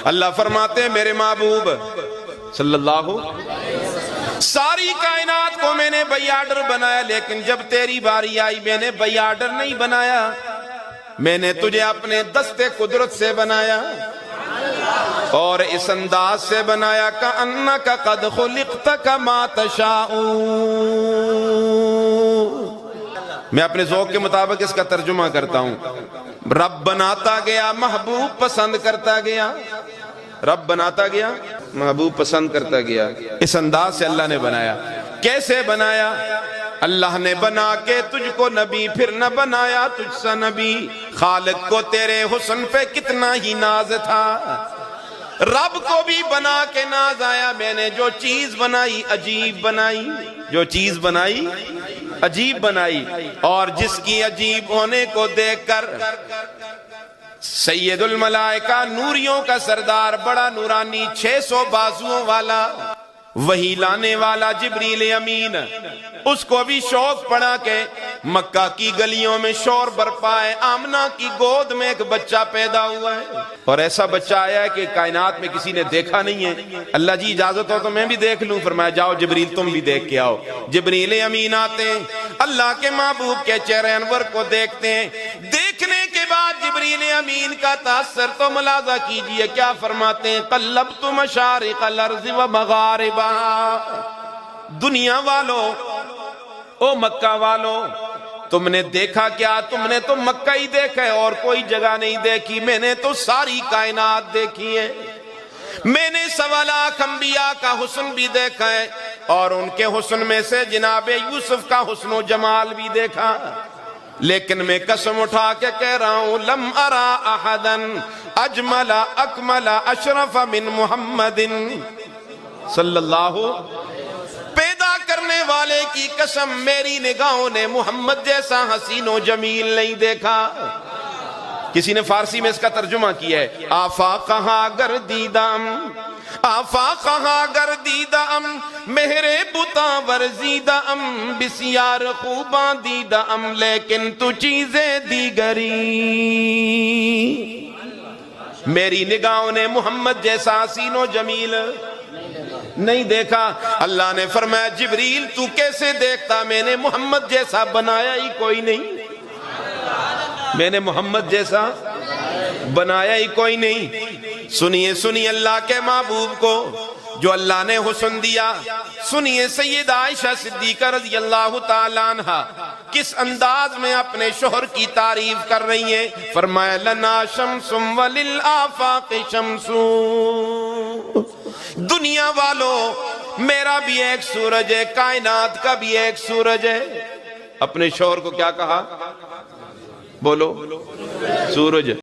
اللہ فرماتے ہیں میرے محبوب صلی اللہ ساری کائنات کو میں نے بائی آرڈر بنایا، لیکن جب تیری باری آئی میں نے بائی آرڈر نہیں بنایا، میں نے تجھے اپنے دستے قدرت سے بنایا اور اس انداز سے بنایا کأنک قد خلقت کما تشاء۔ میں اپنے ذوق کے مطابق اس کا ترجمہ کرتا ہوں۔ رب بناتا گیا، محبوب پسند کرتا گیا، رب بناتا گیا، محبوب پسند کرتا گیا۔ اس انداز سے اللہ نے بنایا۔ کیسے بنایا؟ اللہ نے بنا کے تجھ کو نبی، پھر نہ بنایا تجھ سا نبی۔ خالق کو تیرے حسن پہ کتنا ہی ناز تھا، رب کو بھی بنا کے ناز آیا۔ میں نے جو چیز بنائی عجیب بنائی، جو چیز بنائی عجیب بنائی، اور جس کی عجیب ہونے کو دیکھ کر سید الملائکہ، نوریوں کا سردار، بڑا نورانی، 600 بازوؤں والا، وہی لانے والا جبریل امین، اس کو بھی شوق پڑا کہ مکہ کی گلیوں میں شور برپا ہے، آمنہ کی گود میں ایک بچہ پیدا ہوا ہے، اور ایسا بچہ آیا ہے کہ کائنات میں کسی نے دیکھا نہیں ہے۔ اللہ جی اجازت ہو تو میں بھی دیکھ لوں۔ فرمایا جاؤ جبریل تم بھی دیکھ کے آؤ۔ جبریل امین آتے ہیں، اللہ کے محبوب کے چہرے انور کو دیکھتے ہیں۔ دیکھنے کے بعد جبریل امین کا تاثر تو ملاحظہ کیجئے، کیا فرماتے ہیں؟ قلبت مشارق الارض و مغاربہا۔ دنیا والوں، او مکہ والوں، تم نے دیکھا کیا؟ تم نے تو مکہ ہی دیکھا ہے اور کوئی جگہ نہیں دیکھی، میں نے تو ساری کائنات دیکھی ہے۔ میں نے 1.25 لاکھ انبیاء کا حسن بھی دیکھا ہے، اور ان کے حسن میں سے جناب یوسف کا حسن و جمال بھی دیکھا، لیکن میں قسم اٹھا کے کہہ رہا ہوں لم ارا احدا اجمل اکمل اشرف من محمد صلی اللہ۔ پیدا کرنے والے کی قسم، میری نگاہوں نے محمد جیسا حسین و جمیل نہیں دیکھا۔ کسی نے فارسی میں اس کا ترجمہ کیا ہے، آفاقہا گردیدم، آفاقہا گردیدم، مہر بتا ورزیدم، بسیار خوباں دیدم، لیکن تو چیزیں دیگری۔ میری نگاہوں نے محمد جیسا حسین و جمیل نہیں دیکھا۔ اللہ نے فرمایا جبریل تو کیسے دیکھتا؟ میں نے محمد جیسا بنایا ہی کوئی نہیں، میں نے محمد جیسا بنایا ہی کوئی نہیں۔ سنیے سنیے اللہ کے محبوب کو جو اللہ نے حسن دیا، سنیے سید عائشہ صدیقہ رضی اللہ تعالیٰ عنہ کس انداز میں اپنے شوہر کی تعریف کر رہی ہیں۔ فرمایا لنا شمس وللآفاق شمس، دنیا والوں میرا بھی ایک سورج ہے، کائنات کا بھی ایک سورج ہے۔ اپنے شوہر کو کیا کہا؟ بولو، سورج۔